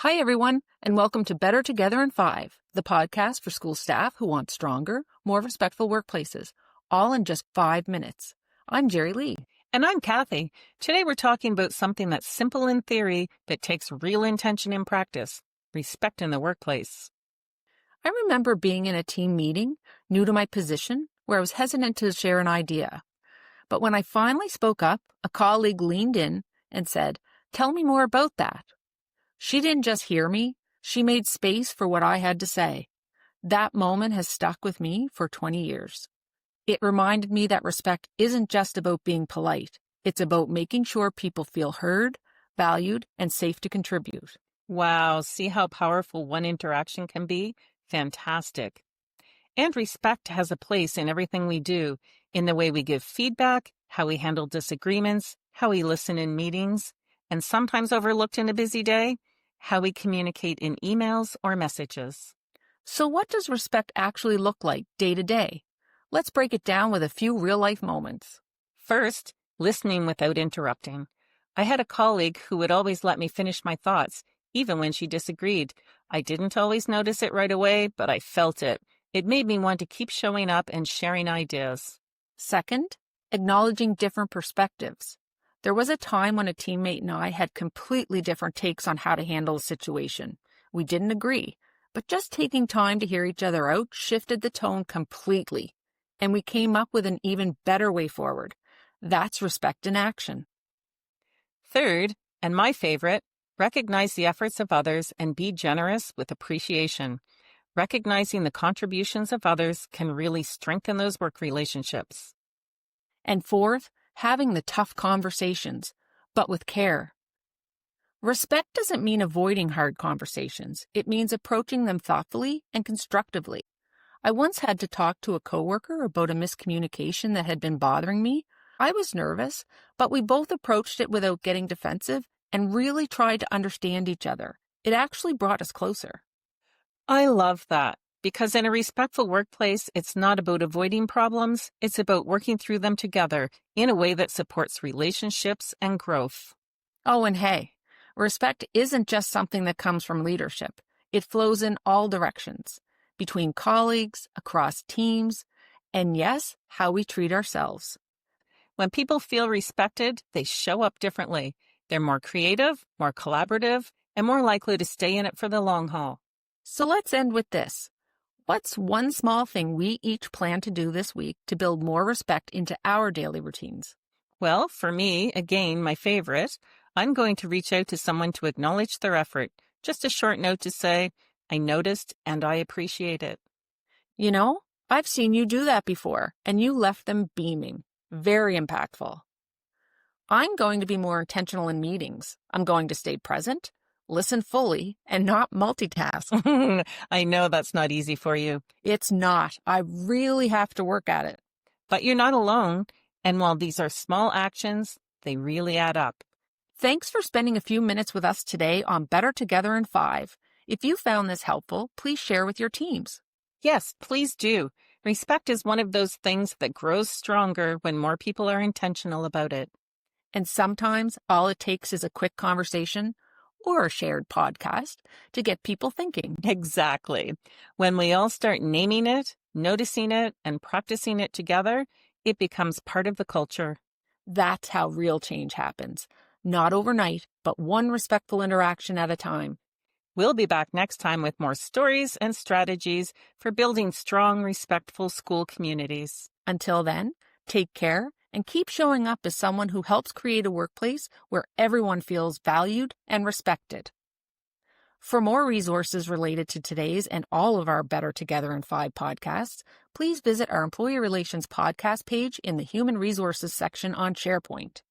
Hi, everyone, and welcome to Better Together in 5, the podcast for school staff who want stronger, more respectful workplaces, all in just 5 minutes. I'm Jerry Lee. And I'm Kathy. Today we're talking about something that's simple in theory but takes real intention in practice: respect in the workplace. I remember being in a team meeting, new to my position, where I was hesitant to share an idea. But when I finally spoke up, a colleague leaned in and said, "Tell me more about that." She didn't just hear me, she made space for what I had to say. That moment has stuck with me for 20 years. It reminded me that respect isn't just about being polite. It's about making sure people feel heard, valued, and safe to contribute. Wow, see how powerful one interaction can be? Fantastic. And respect has a place in everything we do, in the way we give feedback, how we handle disagreements, how we listen in meetings, and sometimes overlooked in a busy day, how we communicate in emails or messages. So what does respect actually look like day to day? Let's break it down with a few real-life moments. First, listening without interrupting. I had a colleague who would always let me finish my thoughts, even when she disagreed. I didn't always notice it right away, but I felt it. It made me want to keep showing up and sharing ideas. Second, acknowledging different perspectives. There was a time when a teammate and I had completely different takes on how to handle a situation. We didn't agree, but just taking time to hear each other out shifted the tone completely, and we came up with an even better way forward. That's respect in action. Third, and my favorite, recognize the efforts of others and be generous with appreciation. Recognizing the contributions of others can really strengthen those work relationships. And fourth, having the tough conversations, but with care. Respect doesn't mean avoiding hard conversations. It means approaching them thoughtfully and constructively. I once had to talk to a coworker about a miscommunication that had been bothering me. I was nervous, but we both approached it without getting defensive and really tried to understand each other. It actually brought us closer. I love that, because in a respectful workplace, it's not about avoiding problems, it's about working through them together in a way that supports relationships and growth. Oh, and hey, respect isn't just something that comes from leadership. It flows in all directions, between colleagues, across teams, and yes, how we treat ourselves. When people feel respected, they show up differently. They're more creative, more collaborative, and more likely to stay in it for the long haul. So let's end with this. What's one small thing we each plan to do this week to build more respect into our daily routines? Well, for me, again, my favorite, I'm going to reach out to someone to acknowledge their effort. Just a short note to say, I noticed and I appreciate it. You know, I've seen you do that before, and you left them beaming. Very impactful. I'm going to be more intentional in meetings. I'm going to stay present, listen fully, and not multitask. I know that's not easy for you. It's not. I really have to work at it. But you're not alone. And while these are small actions, they really add up. Thanks for spending a few minutes with us today on Better Together in 5. If you found this helpful, please share with your teams. Yes, please do. Respect is one of those things that grows stronger when more people are intentional about it. And sometimes all it takes is a quick conversation or a shared podcast to get people thinking. Exactly. When we all start naming it, noticing it, and practicing it together, it becomes part of the culture. That's how real change happens. Not overnight, but one respectful interaction at a time. We'll be back next time with more stories and strategies for building strong, respectful school communities. Until then, take care and keep showing up as someone who helps create a workplace where everyone feels valued and respected. For more resources related to today's and all of our Better Together in 5 podcasts, please visit our Employee Relations podcast page in the Human Resources section on SharePoint.